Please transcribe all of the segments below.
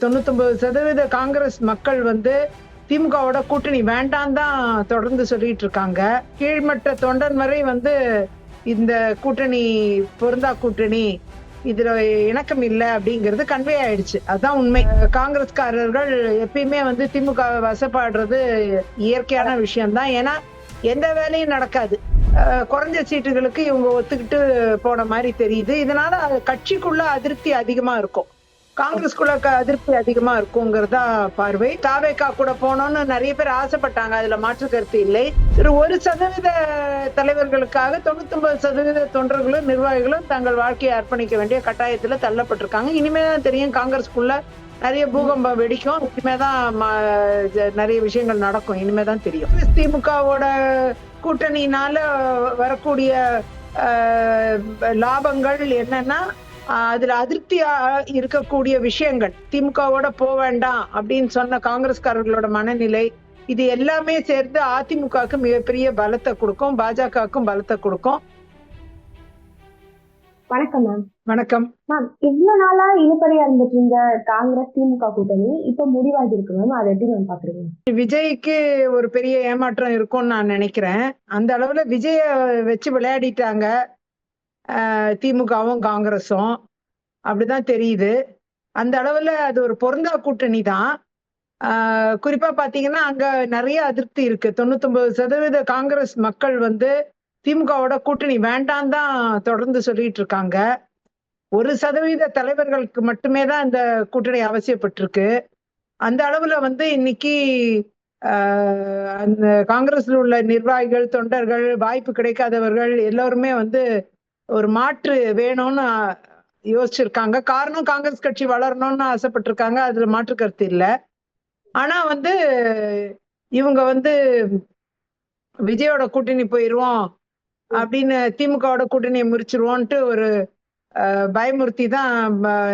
99% காங்கிரஸ் மக்கள் வந்து திமுகவோட கூட்டணி வேண்டாம் தான் தொடர்ந்து சொல்லிட்டு இருக்காங்க. கீழ்மட்ட தொண்டன் வரை வந்து இந்த கூட்டணி பொருந்தா கூட்டணி, இதுல இணக்கம் இல்லை அப்படிங்கிறது கன்வே ஆயிடுச்சு. அதான் உண்மை. காங்கிரஸ்காரர்கள் எப்பயுமே வந்து திமுக வசப்பாடுறது இயற்கையான விஷயம்தான். ஏன்னா எந்த வேலையும் நடக்காது. குறைஞ்ச சீட்டுகளுக்கு இவங்க ஒத்துக்கிட்டு போன மாதிரி தெரியுது. இதனால கட்சிக்குள்ள அதிருப்தி அதிகமா இருக்கும், காங்கிரஸ்குள்ள அதிருப்தி அதிகமா இருக்குங்கிறதா பார்வை. தாவேகா கூட போனோம்னு நிறைய பேர் ஆசைப்பட்டாங்க, அதுல மாற்று கருத்து இல்லை. 1% தலைவர்களுக்காக 99% தொண்டர்களும் நிர்வாகிகளும் தங்கள் வாழ்க்கையை அர்ப்பணிக்க வேண்டிய கட்டாயத்துல தள்ளப்பட்டிருக்காங்க. இனிமேதான் தெரியும் காங்கிரஸ்குள்ள நிறைய பூகம்பம் வெடிக்கும், இனிமேதான் நிறைய விஷயங்கள் நடக்கும், இனிமேதான் தெரியும். திமுகவோட கூட்டணியினால வரக்கூடிய லாபங்கள் என்னன்னா, அதுல அதிருப்தியா இருக்கக்கூடிய விஷயங்கள், திமுகவோட போக வேண்டாம் அப்படின்னு சொன்ன காங்கிரஸ்காரர்களோட மனநிலை, இது எல்லாமே சேர்ந்து அதிமுகவுக்கு மிகப்பெரிய பலத்தை கொடுக்கும், பாஜகவுக்கும் பலத்தை கொடுக்கும். வணக்கம் மேம். வணக்கம் மேம். இவ்வளவு நாளா இழுபறியா இருந்துட்டு இருந்த காங்கிரஸ் திமுக கூட்டணி இப்ப முடிவாகி இருக்கு மேம், அதை எப்படி மேம் பாக்குறீங்க? விஜய்க்கு ஒரு பெரிய ஏமாற்றம் இருக்கும்னு நான் நினைக்கிறேன். அந்த அளவுல விஜய வச்சு விளையாடிட்டாங்க திமுகவும் காங்கிரஸும், அப்படிதான் தெரியுது. அந்த அளவுல அது ஒரு பொருந்தா கூட்டணி தான். குறிப்பா பாத்தீங்கன்னா அங்க நிறைய அதிருப்தி இருக்கு. 99% காங்கிரஸ் மக்கள் வந்து திமுகவோட கூட்டணி வேண்டாம் தான் தொடர்ந்து சொல்லிட்டு இருக்காங்க. 1% தலைவர்களுக்கு மட்டுமே தான் இந்த கூட்டணி அவசியப்பட்டிருக்கு. அந்த அளவுல வந்து இன்னைக்கு அந்த காங்கிரஸ்ல உள்ள நிர்வாகிகள், தொண்டர்கள், வாய்ப்பு கிடைக்காதவர்கள் எல்லாருமே வந்து ஒரு மாற்று வேணும்னு யோசிச்சிருக்காங்க. காரணம் காங்கிரஸ் கட்சி வளரணும்னு ஆசைப்பட்டிருக்காங்க, அதுல மாற்று கருத்து இல்லை. ஆனா வந்து இவங்க வந்து விஜயோட கூட்டணி போயிருவோம் அப்படின்னு, திமுகவோட கூட்டணியை முறிச்சிருவோன்ட்டு ஒரு பயமுறுத்தி தான்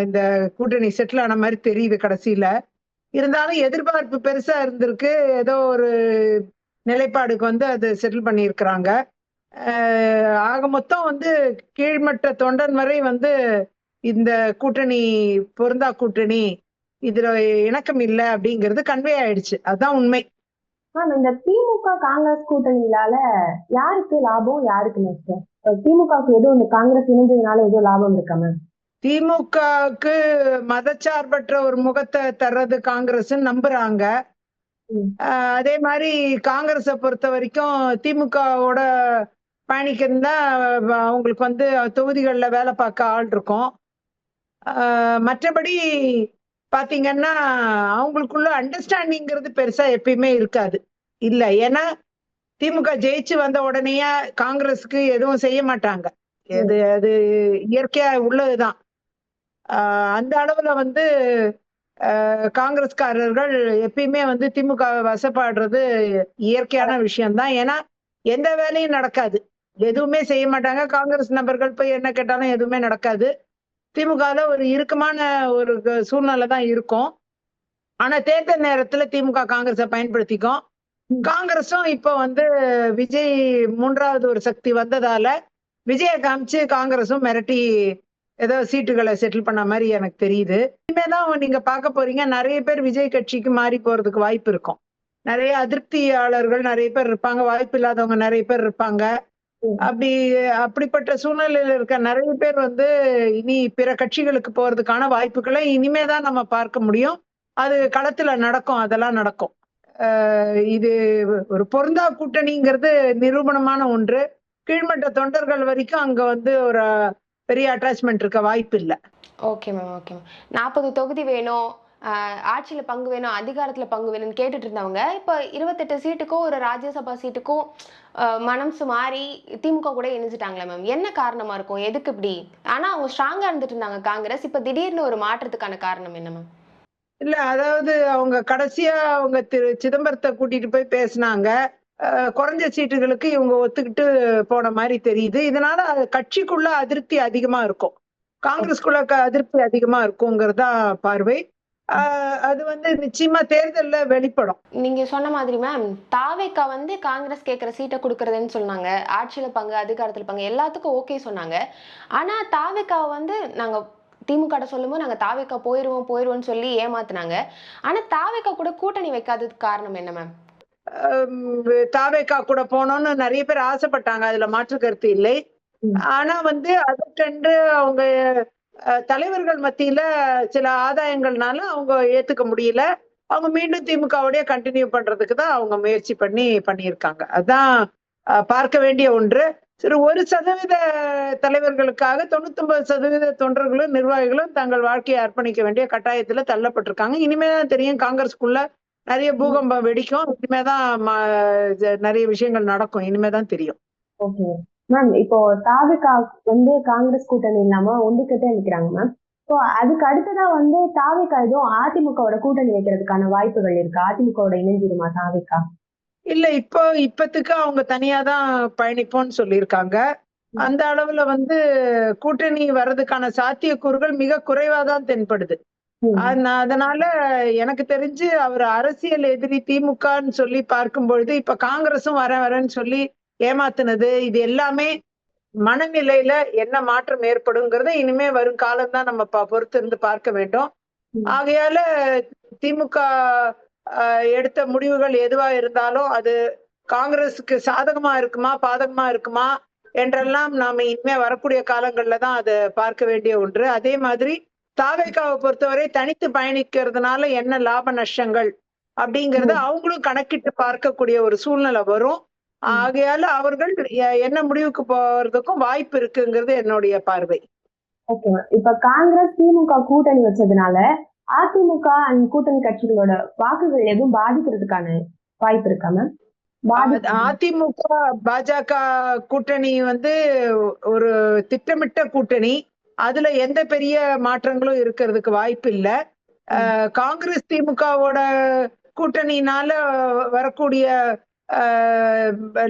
இந்த கூட்டணி செட்டில் ஆன மாதிரி தெரியுது கடைசியில. இருந்தாலும் எதிர்பார்ப்பு பெருசா இருந்திருக்கு, ஏதோ ஒரு நிலைப்பாடுக்கு வந்து அது செட்டில் பண்ணியிருக்கிறாங்க. ஆக மொத்தம் வந்து கீழ்மட்ட தொண்டன் வரை வந்து இந்த கூட்டணி பொருந்தா கூட்டணி, இதுல இணக்கம் இல்லை அப்படிங்கிறது கன்வே ஆயிடுச்சு. அதுதான் உண்மை. மேம், இந்த திமுக காங்கிரஸ் கூட்டணியால யாருக்கு லாபம், யாருக்கு நஷ்டம்? திமுகவுக்கு எதுவும் இந்த காங்கிரஸ் இணைஞ்சதுனால எதுவும் லாபம் இருக்கா மேம்? திமுகவுக்கு மதச்சார்பற்ற ஒரு முகத்தை தர்றது காங்கிரஸ் நம்புறாங்க. அதே மாதிரி காங்கிரஸை பொறுத்த வரைக்கும் திமுகவோட பயணிக்கிறதா அவங்களுக்கு வந்து தொகுதிகள்ல வேலை பார்க்க ஆள் இருக்கும். மற்றபடி பாத்தீங்கன்னா அவங்களுக்குள்ள அண்டர்ஸ்டாண்டிங்கிறது பெருசா எப்பயுமே இருக்காது இல்ல. ஏன்னா திமுக ஜெயிச்சு வந்த உடனேயே காங்கிரஸுக்கு எதுவும் செய்ய மாட்டாங்க, அது இயற்கையா உள்ளதுதான். அந்த அளவுல வந்து காங்கிரஸ்காரர்கள் எப்பயுமே வந்து திமுக வசப்பாடுறது இயற்கையான விஷயம்தான். ஏன்னா எந்த வேலையும் நடக்காது, எதுவுமே செய்ய மாட்டாங்க. காங்கிரஸ் நபர்கள் போய் என்ன கேட்டாலும் எதுவுமே நடக்காது. திமுகல ஒரு இறுக்கமான ஒரு சூழ்நிலை தான் இருக்கும். ஆனா தேர்தல் நேரத்துல திமுக காங்கிரஸை பயன்படுத்திக்கும். காங்கிரஸும் இப்ப வந்து விஜய் 3வது ஒரு சக்தி வந்ததால விஜய காமிச்சு காங்கிரஸும் மிரட்டி ஏதோ சீட்டுகளை செட்டில் பண்ண மாதிரி எனக்கு தெரியுது. இனிமேதான் நீங்க பார்க்க போறீங்க, நிறைய பேர் விஜய் கட்சிக்கு மாறி போறதுக்கு வாய்ப்பு இருக்கும். நிறைய அதிருப்தியாளர்கள் நிறைய பேர் இருப்பாங்க, வாய்ப்பு இல்லாதவங்க நிறைய பேர் இருப்பாங்க. அப்படிப்பட்ட சூழ்நிலையில இருக்க நிறைய பேர் வந்து இனி பிற கட்சிகளுக்கு போறதுக்கான வாய்ப்புகளை இனிமேதான் நம்ம பார்க்க முடியும். அது களத்துல நடக்கும், அதெல்லாம் நடக்கும். இது ஒரு பொருந்தா கூட்டணிங்கிறது நிரூபணமான ஒன்று. கீழ்மட்ட தொண்டர்கள் வரைக்கும் அங்க வந்து ஒரு பெரிய அட்டாச்மெண்ட் இருக்க வாய்ப்பு இல்லை. Okay ma'am, okay ma'am. 40 தொகுதி வேணும், ஆட்சியில பங்கு வேணும், அதிகாரத்துல பங்கு வேணும்னு கேட்டுட்டு இருந்தவங்க இப்ப 28 சீட்டுக்கும் ஒரு ராஜ்யசபா சீட்டுக்கும் மனசு மாறி திமுக கூட இணைஞ்சிட்டாங்களே மேம், என்ன காரணமா இருக்கும்? எதுக்கு இப்படி? ஆனா அவங்க ஸ்ட்ராங்கா இருந்துட்டு இருந்தாங்க காங்கிரஸ், இப்ப திடீர்னு ஒரு மாற்றத்துக்கான காரணம் என்ன மேம்? இல்ல, அதாவது அவங்க கடைசியா அவங்க திரு சிதம்பரத்தை கூட்டிட்டு போய் பேசினாங்க. குறைஞ்ச சீட்டுகளுக்கு இவங்க ஒத்துக்கிட்டு போன மாதிரி தெரியுது. இதனால கட்சிக்குள்ள அதிருப்தி அதிகமா இருக்கும், காங்கிரஸ்குள்ள அதிருப்தி அதிகமா இருக்குங்கிறதா பார்வை. அது வந்து நிச்சயமா தேர்தல்ல வெளிப்படும். நீங்க சொன்ன மாதிரி மேம், தாவேகா வந்து காங்கிரஸ் கேட்கிற சீட்டை கொடுக்கறதுன்னு சொன்னாங்க, ஆட்சியில பங்கு, அதிகாரத்துல பங்கு எல்லாத்துக்கும் ஓகே சொன்னாங்க. ஆனா தாவேகா வந்து நாங்க திமுக சொல்லும்போது நாங்க தாவேக்கா போயிருவோம்னு சொல்லி ஏமாத்துனாங்க. ஆனா தாவேக்கா கூட கூட்டணி வைக்காததுக்கு காரணம் என்ன மேம்? தாவேக்கா கூட போனோம்னு நிறைய பேர் ஆசைப்பட்டாங்க. அதுல மாற்று கருத்து இல்லை. ம். ஆனா அதற்கென்று அவங்க தலைவர்கள் மத்தியில சில ஆதாயங்கள்னால அவங்க ஏத்துக்க முடியல. அவங்க மீண்டும் திமுகவோடய கண்டினியூ பண்றதுக்கு தான் அவங்க முயற்சி பண்ணியிருக்காங்க. அதான் பார்க்க வேண்டிய ஒன்று. சரி, 1% தலைவர்களுக்காக 99% தொண்டர்களும் நிர்வாகிகளும் தங்கள் வாழ்க்கையை அர்ப்பணிக்க வேண்டிய கட்டாயத்துல தள்ளப்பட்டிருக்காங்க. இனிமேதான் தெரியும் காங்கிரஸ்க்குள்ள நிறைய பூகம்பம் வெடிக்கும். இனிமேதான் நிறைய விஷயங்கள் நடக்கும். இனிமேதான் தெரியும். Okay ma'am. இப்போ தாவேகா காங்கிரஸ் கூட்டணி இல்லாம ஒன்றுக்கிட்டே நிக்கிறாங்க மேம். இப்போ அதுக்கு அடுத்ததா தாவேகா எதுவும் அதிமுகவோட கூட்டணி வைக்கிறதுக்கான வாய்ப்புகள் இருக்கா? அதிமுகவோட இணைஞ்சிருமா தாவேகா? இல்ல, இப்பத்துக்கு அவங்க தனியா தான் பயணிப்போம்னு சொல்லியிருக்காங்க. அந்த அளவுல கூட்டணி வர்றதுக்கான சாத்தியக்கூறுகள் மிக குறைவாதான் தென்படுது. அதனால எனக்கு தெரிஞ்சு அவர் அரசியல் எதிரி திமுகன்னு சொல்லி பார்க்கும் பொழுது இப்ப காங்கிரஸும் வரேன்னு சொல்லி ஏமாத்துனது, இது எல்லாமே மனநிலையில என்ன மாற்றம் ஏற்படுங்கிறத இனிமே வரும் காலம் தான் நம்ம பொறுத்து இருந்து பார்க்க வேண்டும். ஆகையால திமுக எடுத்த முடிவுகள் எதுவா இருந்தாலும் அது காங்கிரஸுக்கு சாதகமா இருக்குமா பாதகமா இருக்குமா என்றெல்லாம் நாம இனிமே வரக்கூடிய காலங்கள்ல தான் அதை பார்க்க வேண்டிய ஒன்று. அதே மாதிரி தாவேகாவை பொறுத்தவரை தனித்து பயணிக்கிறதுனால என்ன லாப நஷ்டங்கள் அப்படிங்கறத அவங்களும் கணக்கிட்டு பார்க்கக்கூடிய ஒரு சூழ்நிலை வரும். ஆகையால அவர்கள் என்ன முடிவுக்கு போறதுக்கும் வாய்ப்பு இருக்குங்கிறது என்னுடைய பார்வை. Okay ma'am. இப்ப காங்கிரஸ் திமுக கூட்டணி வச்சதுனால அதிமுக அண்ட் கூட்டணி கட்சிகளோட வாக்குகள் எதுவும் பாதிக்கிறதுக்கான வாய்ப்பு இருக்கா மேம்? அதிமுக பாஜக கூட்டணி ஒரு திட்டமிட்ட கூட்டணி. அதுல எந்த பெரிய மாற்றங்களும் இருக்கிறதுக்கு வாய்ப்பு இல்ல. காங்கிரஸ் திமுகவோட கூட்டணினால வரக்கூடிய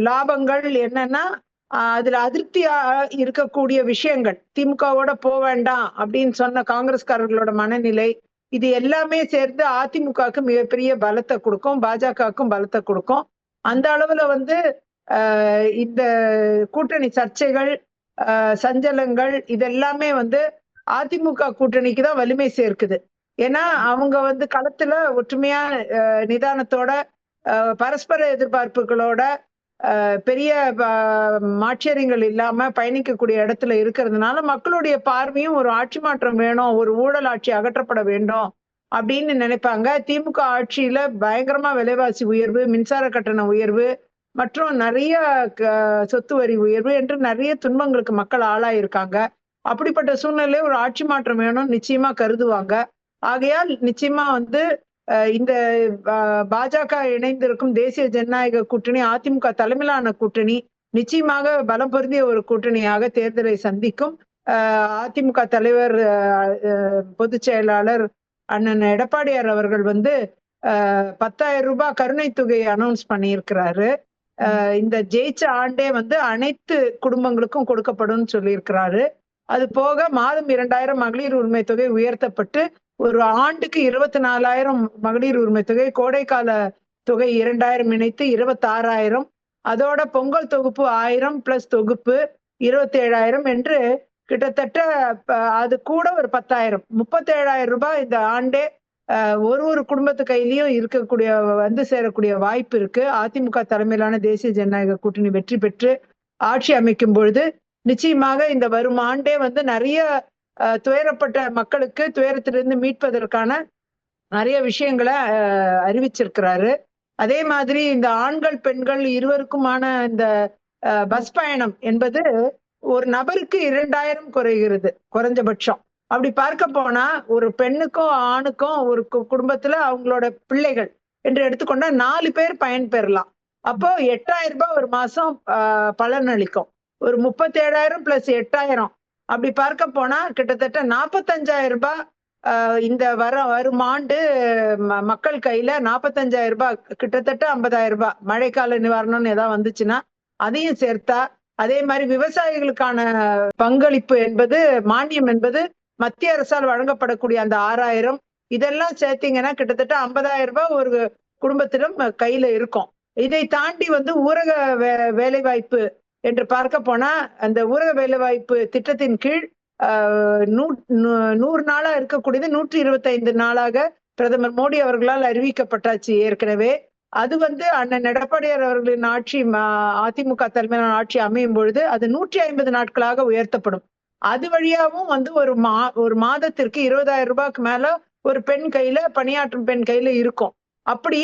லாபங்கள் என்னன்னா, அதுல அதிருப்தியா இருக்கக்கூடிய விஷயங்கள், திமுகவோட போக வேண்டாம் அப்படின்னு சொன்ன காங்கிரஸ்காரர்களோட மனநிலை, இது எல்லாமே சேர்ந்து அதிமுகவுக்கு மிகப்பெரிய பலத்தை கொடுக்கும், பாஜகவுக்கும் பலத்தை கொடுக்கும். அந்த அளவுல இந்த கூட்டணி சர்ச்சைகள், சஞ்சலங்கள் இதெல்லாமே அதிமுக கூட்டணிக்கு தான் வலிமை சேர்க்குது. ஏன்னா அவங்க களத்துல ஒற்றுமையா நிதானத்தோட பரஸ்பர எதிர்பார்ப்புகளோட பெரிய மாற்றங்கள் இல்லாம பயணிக்கக்கூடிய இடத்துல இருக்கிறதுனால மக்களுடைய பார்வையும் ஒரு ஆட்சி மாற்றம் வேணும், ஒரு ஊழல் ஆட்சி அகற்றப்பட வேண்டும் அப்படின்னு நினைப்பாங்க. திமுக ஆட்சியில பயங்கரமா விலைவாசி உயர்வு, மின்சார கட்டண உயர்வு மற்றும் நிறைய சொத்து வரி உயர்வு என்று நிறைய துன்பங்களுக்கு மக்கள் ஆளாயிருக்காங்க. அப்படிப்பட்ட சூழ்நிலையில ஒரு ஆட்சி மாற்றம் வேணும் நிச்சயமா கருதுவாங்க. ஆகையால் நிச்சயமா இந்த பாஜக இணைந்திருக்கும் தேசிய ஜனநாயக கூட்டணி, அதிமுக தலைமையிலான கூட்டணி நிச்சயமாக பலம் பொருந்திய ஒரு கூட்டணியாக தேர்தலை சந்திக்கும். அதிமுக தலைவர், பொதுச் செயலாளர் அண்ணன் எடப்பாடியார் அவர்கள் 10,000 ரூபாய் கருணை தொகையை அனௌன்ஸ் பண்ணியிருக்கிறாரு. இந்த ஜெயிச்ச ஆண்டே அனைத்து குடும்பங்களுக்கும் கொடுக்கப்படும் சொல்லியிருக்கிறாரு. அது போக மாதம் 2,000 மகளிர் உரிமை தொகை உயர்த்தப்பட்டு ஒரு ஆண்டுக்கு 24,000 மகளிர் உரிமை தொகை, கோடைக்கால தொகை 2,000 இணைத்து 26,000, அதோட பொங்கல் தொகுப்பு 1,000 பிளஸ் தொகுப்பு 27,000 என்று கிட்டத்தட்ட அது கூட ஒரு 10,000, 37,000 ரூபாய் இந்த ஆண்டே ஒரு குடும்பத்து கையிலயும் இருக்கக்கூடிய சேரக்கூடிய வாய்ப்பு இருக்கு. அதிமுக தலைமையிலான தேசிய ஜனநாயக கூட்டணி வெற்றி பெற்று ஆட்சி அமைக்கும் பொழுது நிச்சயமாக இந்த வரும் ஆண்டே நிறைய துயரப்பட்ட மக்களுக்கு துயரத்திலிருந்து மீட்பதற்கான நிறைய விஷயங்களை அறிவிச்சிருக்கிறாரு. அதே மாதிரி இந்த ஆண்கள் பெண்கள் இருவருக்குமான இந்த பஸ் பயணம் என்பது ஒரு நபருக்கு 2,000 குறைகிறது குறைஞ்சபட்சம். அப்படி பார்க்க போனா ஒரு பெண்ணுக்கும் ஆணுக்கும் ஒரு குடும்பத்துல அவங்களோட பிள்ளைகள் என்று எடுத்துக்கொண்டா 4 பேர் பயன் பெறலாம். அப்போ 8,000 ரூபாய் ஒரு மாசம் பலன் அளிக்கும். ஒரு 37,000 பிளஸ் 8,000 அப்படி பார்க்க போனா கிட்டத்தட்ட 45,000 ரூபாய் இந்த வரும் ஆண்டு மக்கள் கையில 45,000 ரூபாய், கிட்டத்தட்ட 50,000 ரூபாய் மழைக்கால நிவாரணம்னு ஏதாவது வந்துச்சுன்னா அதையும் சேர்த்தா, அதே மாதிரி விவசாயிகளுக்கான பங்களிப்பு என்பது, மானியம் என்பது மத்திய அரசால் வழங்கப்படக்கூடிய அந்த 6,000 இதெல்லாம் சேர்த்தீங்கன்னா கிட்டத்தட்ட 50,000 ரூபாய் ஒரு குடும்பத்திலும் கையில இருக்கும். இதை தாண்டி ஊரக வேலைவாய்ப்பு என்று பார்க்க போனா அந்த ஊரக வேலைவாய்ப்பு திட்டத்தின் கீழ் 100 நாளா இருக்கக்கூடியது 125 நாளாக பிரதமர் மோடி அவர்களால் அறிவிக்கப்பட்டாச்சு ஏற்கனவே. அது வந்து அண்ணன் எடப்பாடியார் அவர்களின் ஆட்சி அதிமுக தலைமையிலான ஆட்சி அமையும் பொழுது அது 150 நாட்களாக உயர்த்தப்படும். அது வழியாவும் வந்து ஒரு மாதத்திற்கு 20,000 ரூபாய்க்கு மேல ஒரு பெண் கையில, பணியாற்றும் பெண் கையில இருக்கும். அப்படி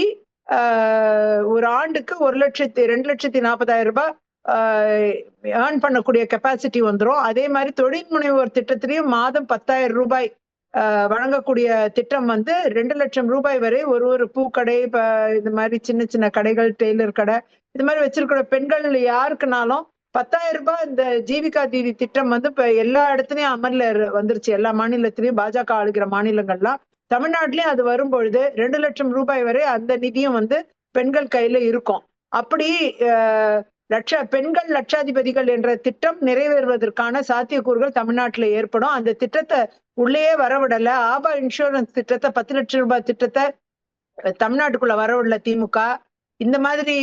ஒரு ஆண்டுக்கு 2,40,000 ரூபாய் ஏர்ன் பண்ணக்கூடிய கெப்பாசிட்டி வந்துரும். அதே மாதிரி தொழில் முனைவோர் திட்டத்திலையும் மாதம் 10,000 ரூபாய் வழங்கக்கூடிய திட்டம் வந்து 2 லட்சம் ரூபாய் வரை ஒரு பூக்கடை, இந்த மாதிரி சின்ன சின்ன கடைகள், டெய்லர் கடை, இது மாதிரி வச்சிருக்கிற பெண்கள் யாருக்குனாலும் 10,000 ரூபாய் இந்த ஜீவிகா தீதி திட்டம் வந்து இப்ப எல்லா இடத்துலயும் அமல்ல வந்துருச்சு. எல்லா மாநிலத்திலயும் பாஜக ஆளுகிற மாநிலங்கள்லாம். தமிழ்நாட்டிலயும் அது வரும்பொழுது 2 லட்சம் ரூபாய் வரை அந்த நிதியம் வந்து பெண்கள் கையில இருக்கும். அப்படி பெண்கள் லட்சாதிபதிகள் என்ற திட்டம் நிறைவேறுவதற்கான சாத்தியக்கூறுகள் தமிழ்நாட்டுல ஏற்படும். அந்த திட்டத்தை உள்ளேயே வரவிடல. ஆபா இன்சூரன்ஸ் திட்டத்தை 10 லட்சம் ரூபாய் திட்டத்தை தமிழ்நாட்டுக்குள்ள வரவிடல திமுக. இந்த மாதிரி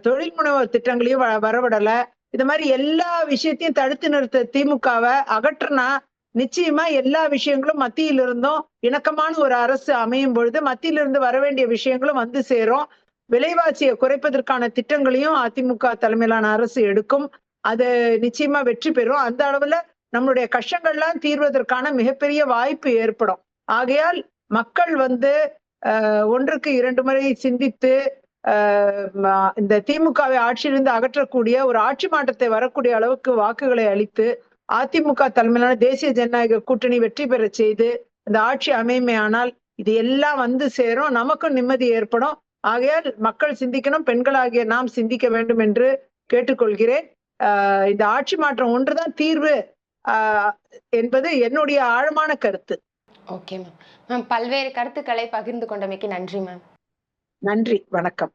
தொழில் முனைவோர் திட்டங்களையும் வரவிடல. இந்த மாதிரி எல்லா விஷயத்தையும் தடுத்து நிறுத்த திமுகவை அகற்றினா நிச்சயமா எல்லா விஷயங்களும் மத்தியிலிருந்தும் இணக்கமான ஒரு அரசு அமையும் பொழுது மத்தியிலிருந்து வர வேண்டிய விஷயங்களும் வந்து சேரும். விலைவாசியை குறைப்பதற்கான திட்டங்களையும் அதிமுக தலைமையிலான அரசு எடுக்கும். அது நிச்சயமா வெற்றி பெறும். அந்த அளவுல நம்மளுடைய கஷ்டங்கள்லாம் தீர்வதற்கான மிகப்பெரிய வாய்ப்பு ஏற்படும். ஆகையால் மக்கள் வந்து 1க்கு 2 முறை சிந்தித்து இந்த திமுகவை ஆட்சியிலிருந்து அகற்றக்கூடிய ஒரு ஆட்சி மாற்றத்தை வரக்கூடிய அளவுக்கு வாக்குகளை அளித்து அதிமுக தலைமையிலான தேசிய ஜனநாயக கூட்டணி வெற்றி பெற செய்து இந்த ஆட்சி அமைமையானால் இது எல்லாம் வந்து சேரும். நமக்கும் நிம்மதி ஏற்படும். ஆகையால் மக்கள் சிந்திக்கணும், பெண்களாகிய நாம் சிந்திக்க வேண்டும் என்று கேட்டுக்கொள்கிறேன். இந்த ஆட்சி மாற்றம் ஒன்றுதான் தீர்வு என்பது என்னுடைய ஆழமான கருத்து. Okay ma'am. மேம், பல்வேறு கருத்துக்களை பகிர்ந்து கொண்டமைக்கு நன்றி மேம். நன்றி, வணக்கம்.